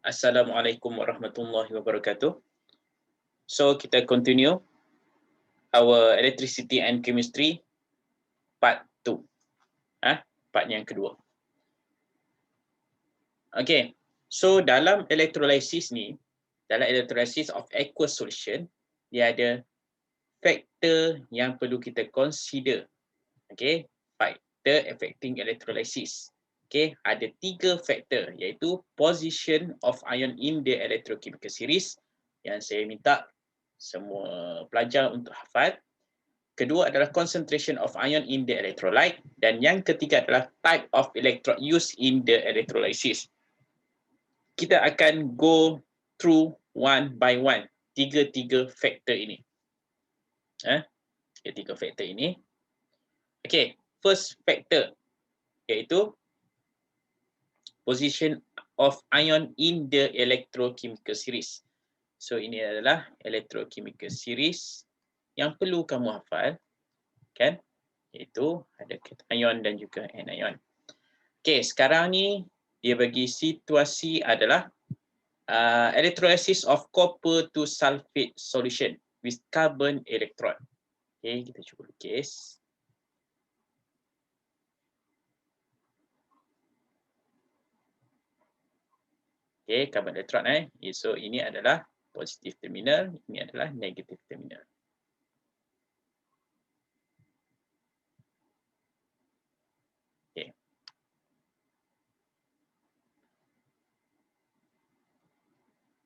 Assalamualaikum warahmatullahi wabarakatuh. So kita continue our electricity and chemistry part 2. Part yang kedua. Okay. So dalam electrolysis ni, dalam electrolysis of aqueous solution, dia ada faktor yang perlu kita consider. Okay. Factor affecting electrolysis. Okay, ada 3 faktor iaitu position of ion in the electrochemical series yang saya minta semua pelajar untuk hafal. Kedua adalah concentration of ion in the electrolyte dan yang ketiga adalah type of electrode used in the electrolysis. Kita akan go through one by one tiga-tiga faktor ini. Tiga-tiga faktor ini. Okay, first factor iaitu position of ion in the electrochemical series. So ini adalah electrochemical series yang perlu kamu hafal, kan? Iaitu ada cation dan juga anion. Okey, sekarang ni dia bagi situasi adalah electrolysis of copper to sulfate solution with carbon electrode. Okey, kita cuba lukis. Okey, carbon electrode So ini adalah positive terminal, ini adalah negative terminal. Okey.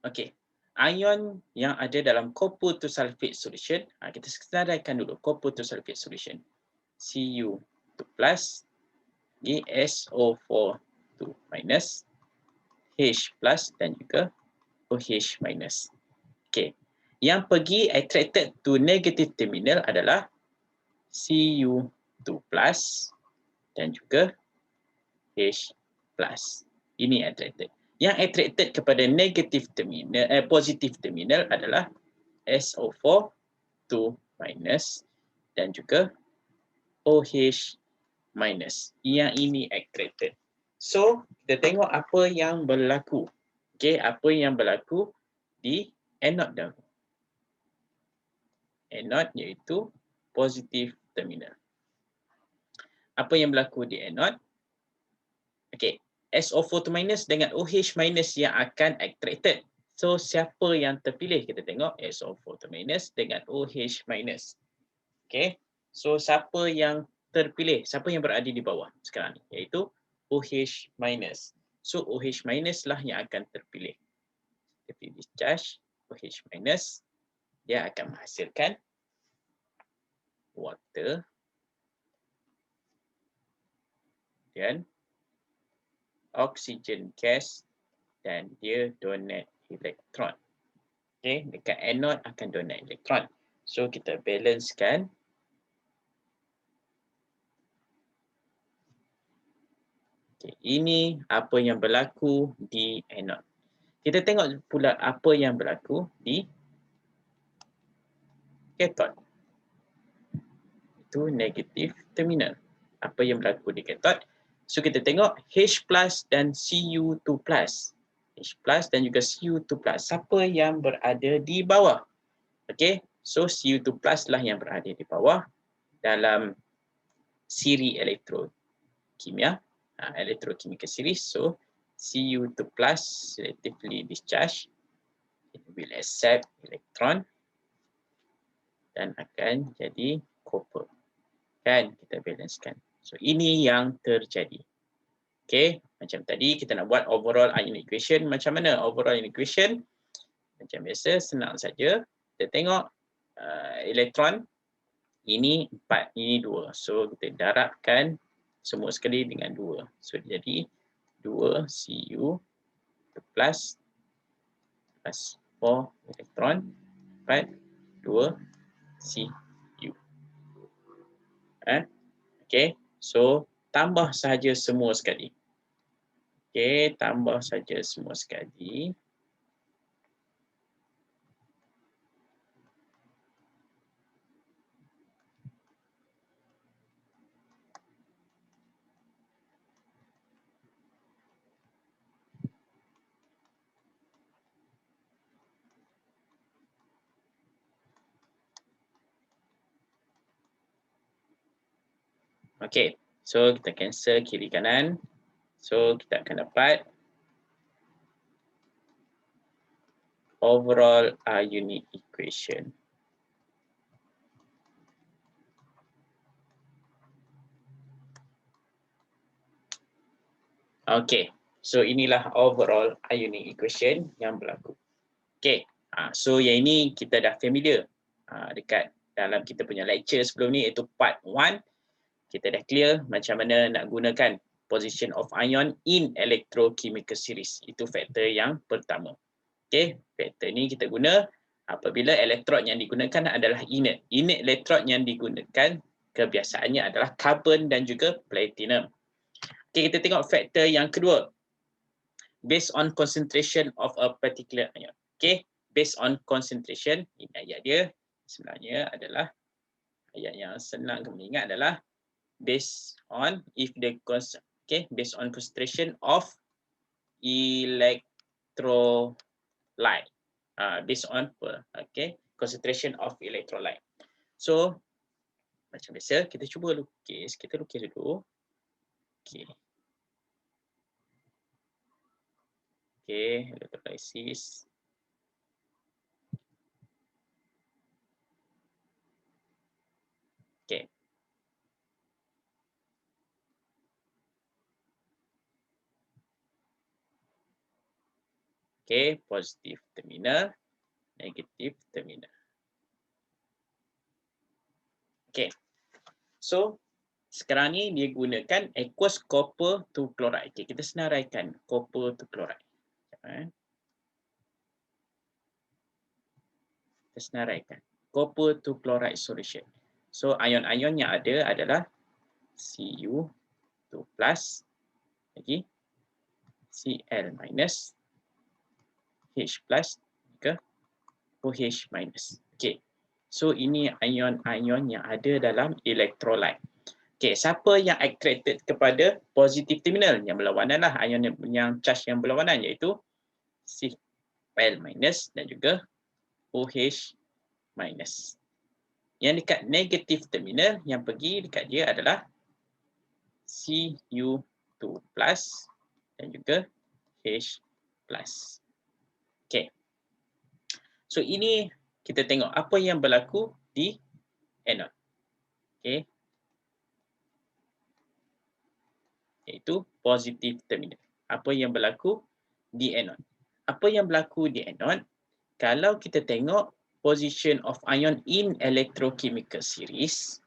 Okey. Ion yang ada dalam copper to sulfate solution, kita sedarkan dulu copper to sulfate solution. Cu2 plus, SO4 2 minus, H plus dan juga OH minus. Okey. Yang pergi attracted to negative terminal adalah Cu2 plus dan juga H plus. Ini attracted. Yang attracted kepada negative terminal, positive terminal adalah SO4 2 minus dan juga OH minus. Yang ini attracted. So, kita tengok apa yang berlaku. Okey, apa yang berlaku di anode dahulu. Anode iaitu positive terminal. Apa yang berlaku di anode? Okey, SO4 minus dengan OH minus yang akan attracted. So, siapa yang terpilih? Kita tengok SO4 minus dengan OH minus. Okey, so siapa yang terpilih? Siapa yang berada di bawah sekarang ni? Iaitu OH minus. So, OH minus lah yang akan terpilih. Jadi, discharge OH minus, dia akan menghasilkan water dan oxygen gas dan dia donate elektron. Okey, dekat anode akan donate elektron. So kita balancekan. Okey, ini apa yang berlaku di anode. Kita tengok pula apa yang berlaku di cathode. Itu negative terminal. Apa yang berlaku di cathode? So kita tengok H plus dan Cu2 plus. H plus dan juga Cu2 plus. Siapa yang berada di bawah? Okey, so Cu2 plus lah yang berada di bawah dalam siri elektrokimia, electrochemical series. So Cu2 plus selectively discharge, it will accept electron dan akan jadi copper. Kan kita balancekan. So ini yang terjadi. Okey, macam tadi kita nak buat overall ion equation. Macam mana overall ion equation? Macam biasa, senang saja. Kita tengok elektron ini 4, ini 2. So kita darabkan semua sekali dengan 2. So jadi 2 Cu plus 4 elektron 4 2 Cu. Okey, so tambah sahaja semua sekali. Okey, tambah saja semua sekali. Okey. So kita cancel kiri kanan. So kita akan dapat overall ionic equation. Okey. So inilah overall ionic equation yang berlaku. Okey. So yang ini kita dah familiar dekat dalam kita punya lecture sebelum ni, iaitu part 1. Kita dah clear macam mana nak gunakan position of ion in electrochemical series. Itu faktor yang pertama. Okey, faktor ni kita guna apabila elektrod yang digunakan adalah inert. Inert elektrod yang digunakan kebiasaannya adalah carbon dan juga platinum. Okey, kita tengok faktor yang kedua. Based on concentration of a particular ion. Okey, based on concentration, ini ayat dia sebenarnya adalah ayat yang senang kamu ingat adalah based on based on concentration of electrolyte. Based on concentration of electrolyte. So macam biasa kita cuba lukis, dulu. Okey. Okey, electrolysis. Okey. Okey, positif terminal, negatif terminal. Okey. So sekarang ni dia gunakan aqueous copper to chloride. Okey, kita senaraikan copper to chloride. Kita senaraikan copper to chloride solution. So ion-ion yang ada adalah Cu2+, lagi Cl-, H+, ke OH-. Okey. So ini ion-ion yang ada dalam electrolyte. Okey, siapa yang attracted kepada positive terminal yang berlawanan lah, ion yang charge yang berlawanan, iaitu Cl- dan juga OH-. Yang dekat negative terminal yang pergi dekat dia adalah Cu2+ dan juga H+. Okey. So ini kita tengok apa yang berlaku di anode. Okey. Iaitu positive terminal. Apa yang berlaku di anode? Apa yang berlaku di anode? Kalau kita tengok position of ion in electrochemical series,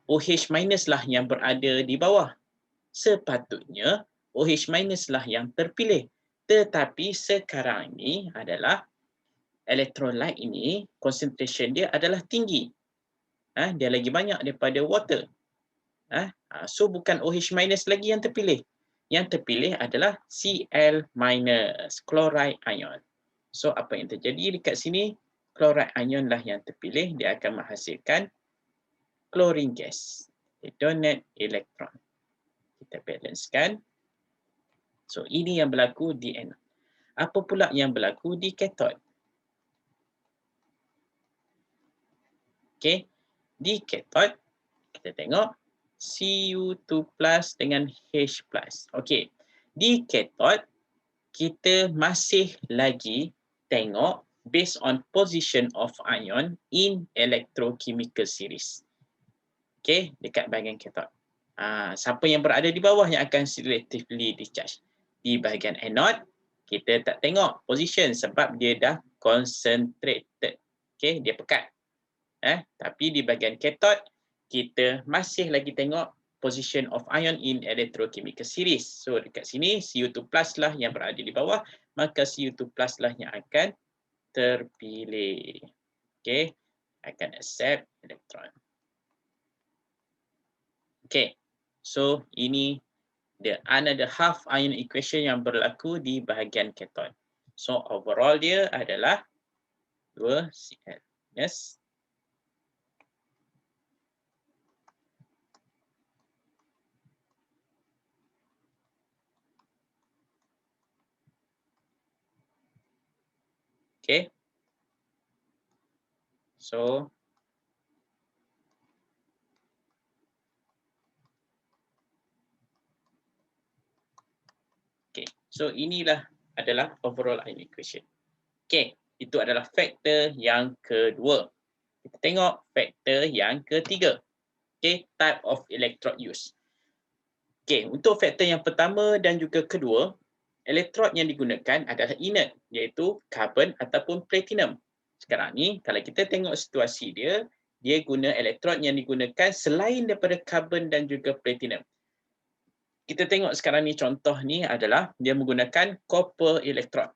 OH- lah yang berada di bawah. Sepatutnya OH- lah yang terpilih. Tetapi sekarang ini adalah electrolyte ini concentration dia adalah tinggi. Dia lagi banyak daripada water. So bukan OH- lagi yang terpilih. Yang terpilih adalah Cl-, chloride ion. So apa yang terjadi dekat sini? Chloride ion lah yang terpilih. Dia akan menghasilkan chlorine gas. They donate electron. Kita balancekan. So ini yang berlaku di anode. Apa pula yang berlaku di cathode? Okey, di cathode kita tengok Cu2+ dengan H+. Okey, di cathode kita masih lagi tengok based on position of ion in electrochemical series. Okey, dekat bahagian cathode. Siapa yang berada di bawah yang akan selectively discharge? Di bahagian anode, kita tak tengok position sebab dia dah concentrated. Okey, dia pekat. Tapi di bahagian cathode, kita masih lagi tengok position of ion in electrochemical series. So dekat sini Cu2+ lah yang berada di bawah, maka Cu2+ lah yang akan terpilih. Okey, akan accept elektron. Okey. So ini the another half ion equation yang berlaku di bahagian cathode. So overall dia adalah 2Cl. Yes. Okay. So So inilah adalah overall ion equation. Okey, itu adalah faktor yang kedua. Kita tengok faktor yang ketiga. Okey, type of electrode use. Okey, untuk faktor yang pertama dan juga kedua, elektrod yang digunakan adalah inert, iaitu karbon ataupun platinum. Sekarang ni kalau kita tengok situasi dia, dia guna elektrod yang digunakan selain daripada karbon dan juga platinum. Kita tengok sekarang ni contoh ni adalah dia menggunakan copper electrode.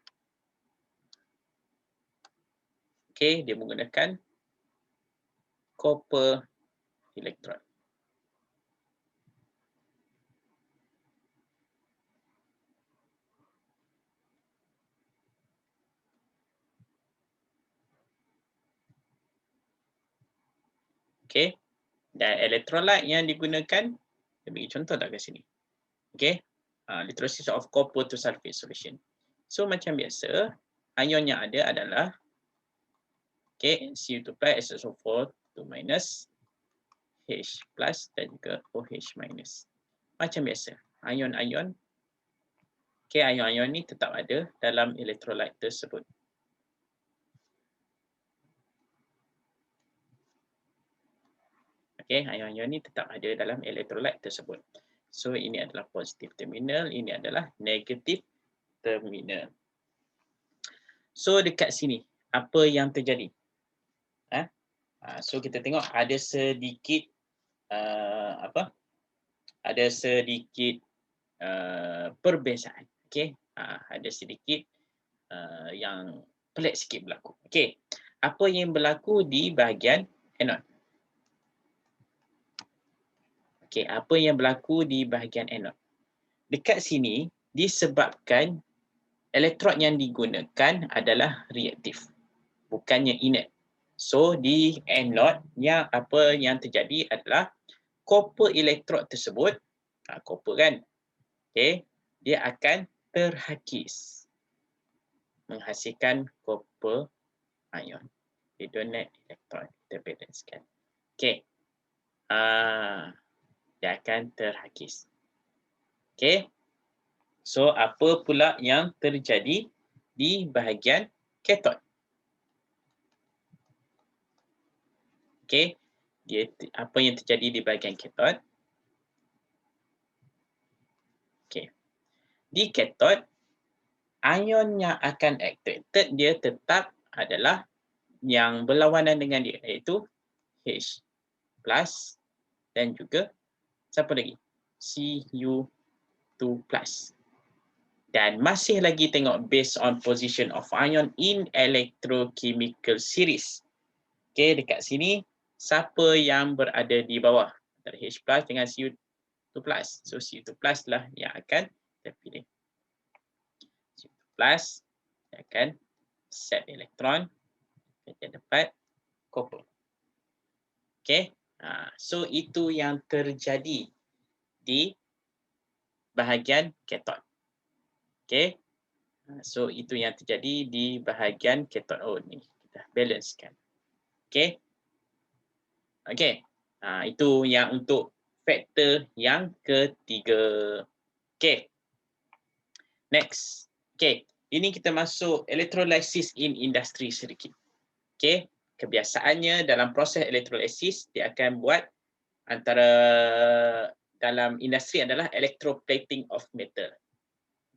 Okey, dia menggunakan copper electrode. Okey. Dan electrolyte yang digunakan, saya bagi contoh tak kat sini. Okey. Electrolysis of copper to sulfate solution. So macam biasa, ion yang ada adalah okey, Cu2 plus, SO4 2 minus, H plus dan juga OH minus. Macam biasa, ion-ion okey, ion-ion ni tetap ada dalam electrolyte tersebut. Okey, ion-ion ni tetap ada dalam electrolyte tersebut. So ini adalah positive terminal, ini adalah negative terminal. So dekat sini apa yang terjadi? So kita tengok ada sedikit ada sedikit perbezaan. Okey, ada sedikit yang pelik sikit berlaku. Okey, apa yang berlaku di bahagian anode? Okey, apa yang berlaku di bahagian anode? Dekat sini disebabkan elektrod yang digunakan adalah reaktif, bukannya inert. So di anode yang apa yang terjadi adalah copper elektrod tersebut, copper kan, okay, dia akan terhakis menghasilkan copper ion. They donate electron, kita balancekan. Okay, dia akan terhakis. Okay, so apa pula yang terjadi di bahagian kathod? Okay, apa yang terjadi di bahagian kathod? Okay, di kathod, ion yang akan attracted dia tetap adalah yang berlawanan dengan dia, iaitu H plus dan juga siapa lagi? Cu2 plus. Dan masih lagi tengok based on position of ion in electrochemical series. Okay, dekat sini siapa yang berada di bawah antara H plus dengan Cu2 plus. So Cu2 plus lah yang akan kita pilih. Cu2 plus akan set elektron, kita dapat copper. Okay, so itu yang terjadi di bahagian kathod. Okay, so itu yang terjadi di bahagian kathod. Oh ni kita balancekan. Okay, okay, itu yang untuk faktor yang ketiga. Okay, next. Okay, ini kita masuk electrolysis in industry sedikit. Okay, kebiasaannya dalam proses electrolysis dia akan buat antara dalam industri adalah electroplating of metal.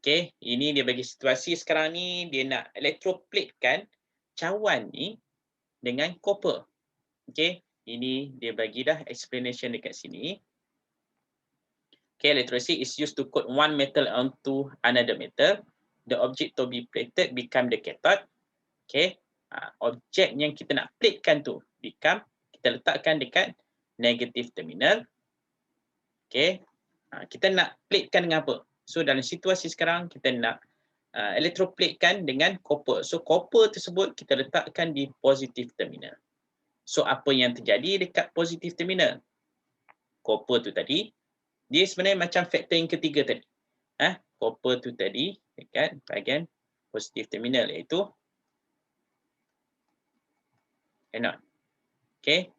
Okey, ini dia bagi situasi sekarang ni dia nak electroplatekan cawan ni dengan copper. Okey, ini dia bagi dah explanation dekat sini. Okay, electrolysis is used to coat one metal onto another metal. The object to be plated become the cathode. Okay, objek yang kita nak platekan tu become, kita letakkan dekat negative terminal. Okay, kita nak platekan dengan apa? So dalam situasi sekarang kita nak electroplatekan dengan copper. So copper tersebut kita letakkan di positive terminal. So apa yang terjadi dekat positive terminal? Copper tu tadi, dia sebenarnya macam faktor yang ketiga tadi. Copper tu tadi dekat bahagian positive terminal, iaitu anode. Okay,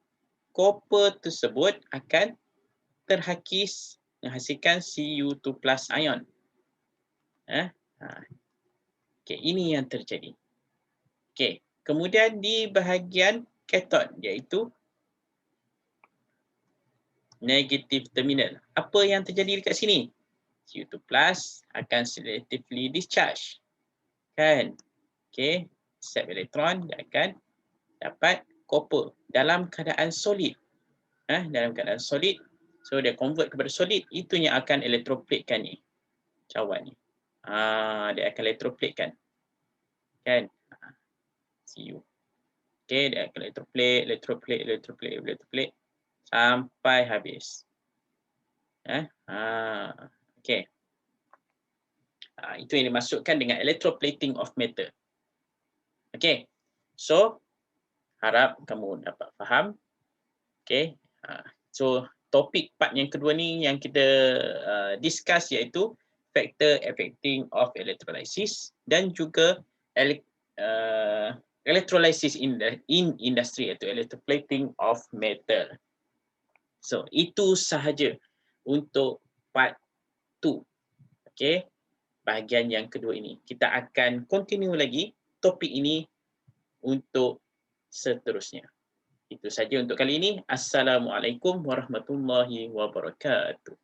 copper tersebut akan terhakis menghasilkan Cu2 plus ion. Okey, ini yang terjadi. Okey, kemudian di bahagian cathode iaitu negative terminal. Apa yang terjadi dekat sini? Cu2 plus akan selectively discharge. Kan? Okey, sap elektron dia akan dapat copper dalam keadaan solid. Dalam keadaan solid, so dia convert kepada solid, itu yang akan electroplate-kan ni. Cawan ni. Dia akan electroplate-kan. Kan? Cu. Okey, dia akan electroplate sampai habis. Okey. Itu yang dimaksudkan dengan electroplating of metal. Okey. So, harap kamu dapat faham. Okey. So, topik part yang kedua ni yang kita discuss iaitu factor affecting of electrolysis dan juga electrolysis in industry iaitu electroplating of metal. So, itu sahaja untuk part 2. Okey. Bahagian yang kedua ini. Kita akan continue lagi topik ini untuk seterusnya. Itu saja untuk kali ini. Assalamualaikum warahmatullahi wabarakatuh.